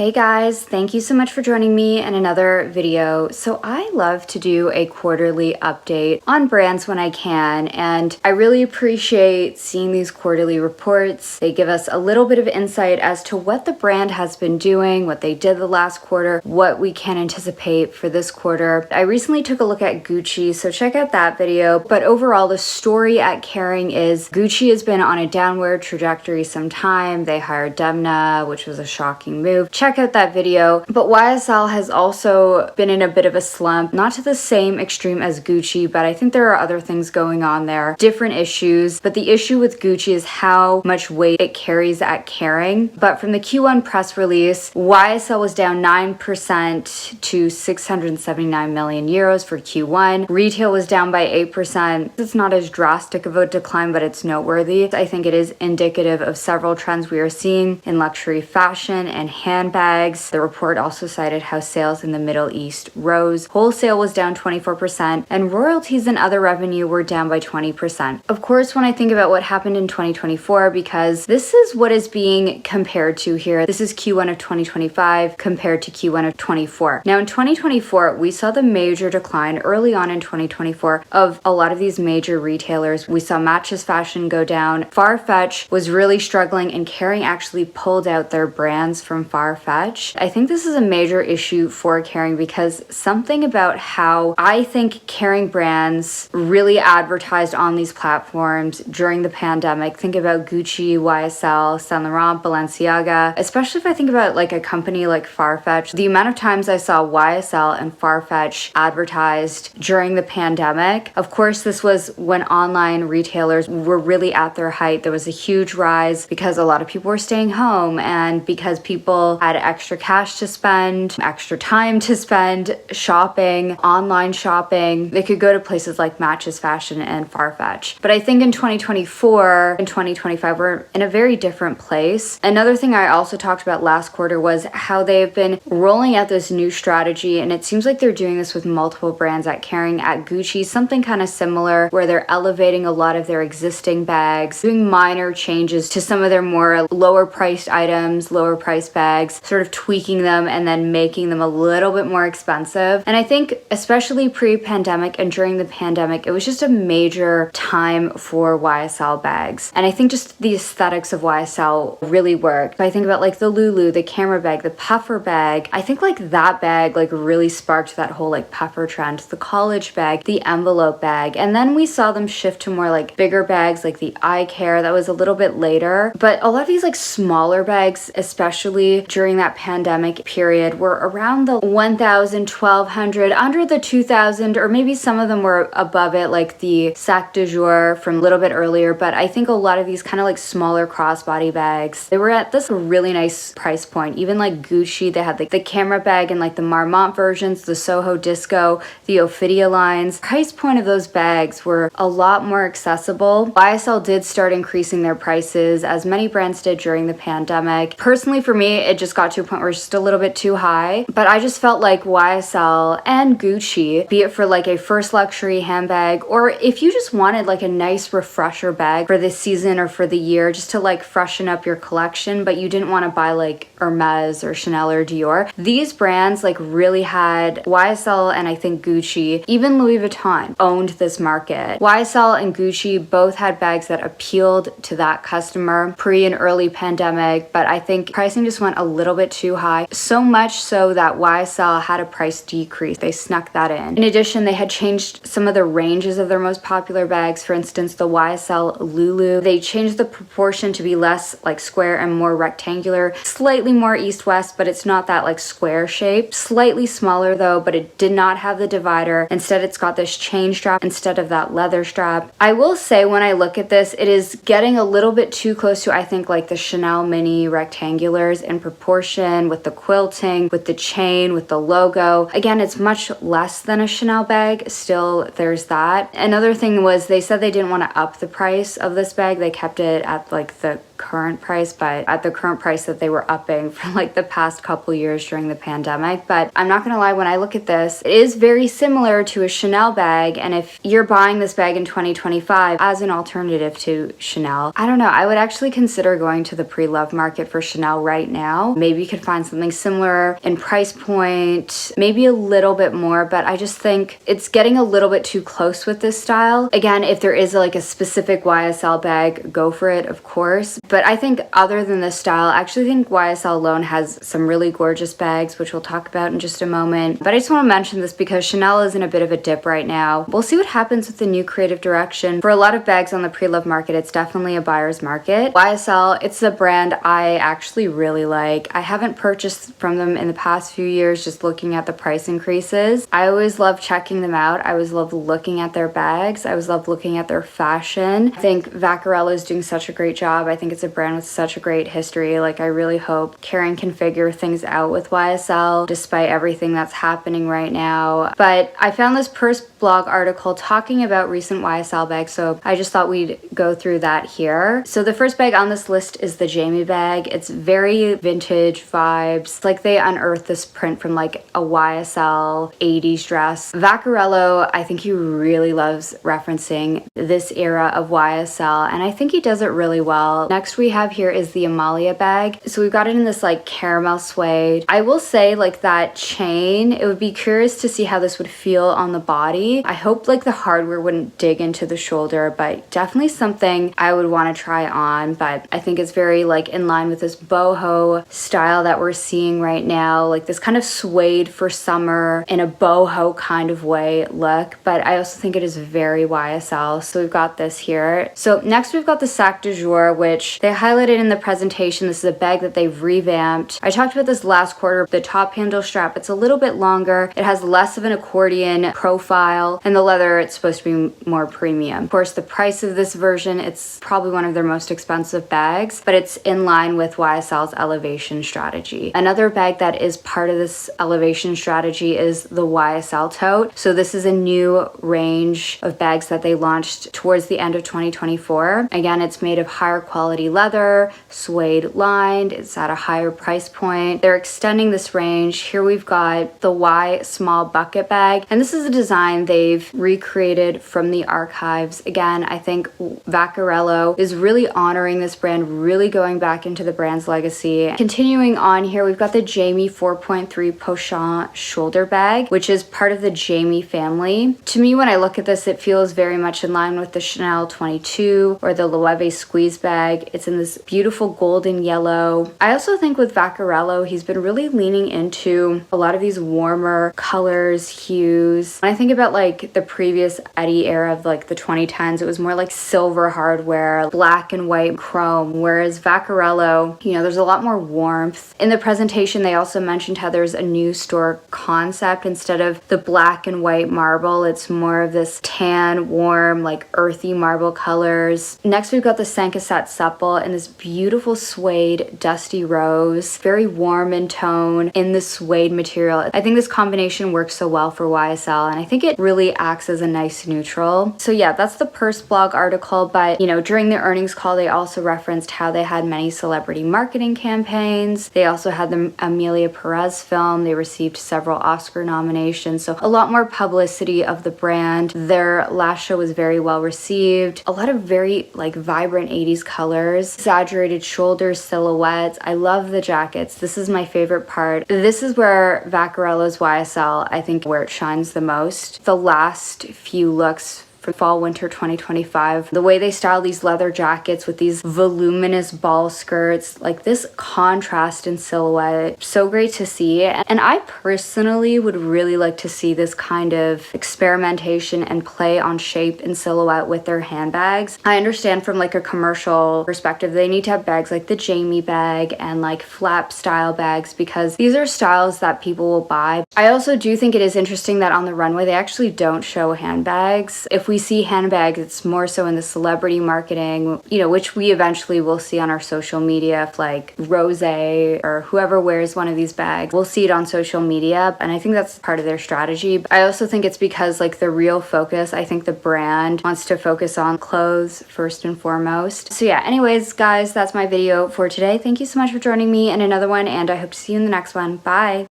Hey guys, thank you so much for joining me in another video. So I love to do a quarterly update on brands when I can, and I really appreciate seeing these quarterly reports. They give us a little bit of insight as to what the brand has been doing, what they did the last quarter, what we can anticipate for this quarter. I recently took a look at Gucci, so check out that video. But overall, the story at Kering is Gucci has been on a downward trajectory some time. They hired Demna, which was a shocking move. Check out that video. But YSL has also been in a bit of a slump, not to the same extreme as Gucci, but I think there are other things going on there, different issues. But the issue with Gucci is how much weight it carries at Kering. But from the Q1 press release, YSL was down 9% to 679 million euros for Q1. Retail was down by 8%. It's not as drastic of a decline, but it's noteworthy. I think it is indicative of several trends we are seeing in luxury fashion and handbags. The report also cited how sales in the Middle East rose. Wholesale was down 24%, and royalties and other revenue were down by 20%. Of course, when I think about what happened in 2024, because this is what is being compared to here, this is Q1 of 2025 compared to Q1 of 24. Now in 2024, we saw the major decline early on in 2024 of a lot of these major retailers. We saw Matches Fashion go down. Farfetch was really struggling, and Kering actually pulled out their brands from Farfetch. I think this is a major issue for Kering because something about how I think Kering brands really advertised on these platforms during the pandemic. Think about Gucci, YSL, Saint Laurent, Balenciaga, especially if I think about like a company like Farfetch. The amount of times I saw YSL and Farfetch advertised during the pandemic. Of course, this was when online retailers were really at their height. There was a huge rise because a lot of people were staying home and because people had extra cash to spend, extra time to spend shopping, online shopping. They could go to places like Matches Fashion and Farfetch. But I think in 2024 and 2025, we're in a very different place. Another thing I also talked about last quarter was how they've been rolling out this new strategy, and it seems like they're doing this with multiple brands at Kering. At Gucci, something kind of similar where they're elevating a lot of their existing bags, doing minor changes to some of their more lower priced items, lower priced bags, sort of tweaking them and then making them a little bit more expensive. And I think especially pre-pandemic and during the pandemic, it was just a major time for YSL bags. And I think just the aesthetics of YSL really worked. If I think about like the Lulu, the camera bag, the puffer bag, I think like that bag like really sparked that whole like puffer trend, the college bag, the envelope bag. And then we saw them shift to more like bigger bags like the eye care. That was a little bit later. But a lot of these like smaller bags, especially during that pandemic period, were around the 1,000, 1,200, under the 2,000, or maybe some of them were above it, like the Sac de Jour from a little bit earlier. But I think a lot of these kind of like smaller crossbody bags, they were at this really nice price point. Even like Gucci, they had like the camera bag and like the Marmont versions, the Soho Disco, the Ophidia lines. Price point of those bags were a lot more accessible. YSL did start increasing their prices, as many brands did during the pandemic. Personally, for me, it just got to a point where it's just a little bit too high. But I just felt like YSL and Gucci, be it for like a first luxury handbag, or if you just wanted like a nice refresher bag for this season or for the year, just to like freshen up your collection, but you didn't want to buy like Hermes or Chanel or Dior, these brands like really had YSL and I think Gucci, even Louis Vuitton, owned this market. YSL and Gucci both had bags that appealed to that customer pre and early pandemic, but I think pricing just went a little bit too high, so much so that YSL had a price decrease. They snuck that in. In addition, they had changed some of the ranges of their most popular bags. For instance, the YSL Lulu, they changed the proportion to be less like square and more rectangular, slightly more east-west, but it's not that like square shape. Slightly smaller though, but it did not have the divider. Instead, it's got this chain strap instead of that leather strap. I will say when I look at this, it is getting a little bit too close to, I think, like the Chanel mini rectangulars in proportion, with the quilting, with the chain, with the logo. Again, it's much less than a Chanel bag. Still, there's that. Another thing was they said they didn't want to up the price of this bag. They kept it at like the current price, but at the current price that they were upping for like the past couple years during the pandemic. But I'm not gonna lie, when I look at this, it is very similar to a Chanel bag, and if you're buying this bag in 2025 as an alternative to Chanel, I don't know, I would actually consider going to the pre-love market for Chanel right now. Maybe you could find something similar in price point, maybe a little bit more, but I just think it's getting a little bit too close with this style. Again, if there is like a specific YSL bag, go for it, of course. But I think other than this style, I actually think YSL alone has some really gorgeous bags, which we'll talk about in just a moment. But I just want to mention this because Chanel is in a bit of a dip right now. We'll see what happens with the new creative direction. For a lot of bags on the pre-love market, it's definitely a buyer's market. YSL, it's a brand I actually really like. I haven't purchased from them in the past few years, just looking at the price increases. I always love checking them out. I always love looking at their bags. I always love looking at their fashion. I think Vaccarello is doing such a great job. I think it's a brand with such a great history. Like, I really hope Kering can figure things out with YSL despite everything that's happening right now. But I found this Purse blog article talking about recent YSL bags, so I just thought we'd go through that here. So the first bag on this list is the Jamie bag. It's very vintage vibes. It's like they unearthed this print from like a YSL 80s dress. Vaccarello, I think he really loves referencing this era of YSL, and I think he does it really well. Next we have here is the Amalia bag. So we've got it in this like caramel suede. I will say, like, that chain, it would be curious to see how this would feel on the body. I hope like the hardware wouldn't dig into the shoulder, but definitely something I would want to try on. But I think it's very like in line with this boho style that we're seeing right now, like this kind of suede for summer in a boho kind of way look. But I also think it is very YSL, so we've got this here. So next we've got the Sac de Jour, which they highlighted in the presentation. This is a bag that they've revamped. I talked about this last quarter. The top handle strap, it's a little bit longer. It has less of an accordion profile, and the leather, it's supposed to be more premium. Of course, the price of this version, it's probably one of their most expensive bags, but it's in line with YSL's elevation strategy. Another bag that is part of this elevation strategy is the YSL tote. So this is a new range of bags that they launched towards the end of 2024. Again, it's made of higher quality leather, suede lined, it's at a higher price point. They're extending this range. Here we've got the Y small bucket bag, and this is a design they've recreated from the archives. Again, I think Vaccarello is really honoring this brand, really going back into the brand's legacy. Continuing on here, we've got the Jamie 4.3 Pochon shoulder bag, which is part of the Jamie family. To me, when I look at this, it feels very much in line with the Chanel 22 or the Loewe squeeze bag. It's in this beautiful golden yellow. I also think with Vaccarello, he's been really leaning into a lot of these warmer colors, hues. When I think about like the previous Eddie era of like the 2010s, it was more like silver hardware, black and white chrome, whereas Vaccarello, you know, there's a lot more warmth. In the presentation, they also mentioned how there's a new store concept. Instead of the black and white marble, it's more of this tan, warm, like earthy marble colors. Next, we've got the Sankesat Supple in this beautiful suede dusty rose, very warm in tone in the suede material. I think this combination works so well for YSL, and I think it really acts as a nice neutral. So yeah, that's the Purse blog article, but you know, during the earnings call, they also referenced how they had many celebrity marketing campaigns. They also had the Amelia Perez film. They received several Oscar nominations, so a lot more publicity of the brand. Their last show was very well received. A lot of very like vibrant 80s colors, exaggerated shoulders, silhouettes. I love the jackets. This is my favorite part. This is where Vaccarello's YSL, I think, where it shines the most. The last few looks for fall winter 2025, the way they style these leather jackets with these voluminous ball skirts, like this contrast in silhouette, so great to see. And I personally would really like to see this kind of experimentation and play on shape and silhouette with their handbags. I understand from like a commercial perspective, they need to have bags like the Jamie bag and like flap style bags because these are styles that people will buy. I also do think it is interesting that on the runway, they actually don't show handbags. If we see handbags, it's more so in the celebrity marketing, you know, which we eventually will see on our social media, if like Rose or whoever wears one of these bags, we'll see it on social media. And I think that's part of their strategy. But I also think it's because like the real focus, I think the brand wants to focus on clothes first and foremost. So yeah, anyways, guys, that's my video for today. Thank you so much for joining me in another one, and I hope to see you in the next one. Bye.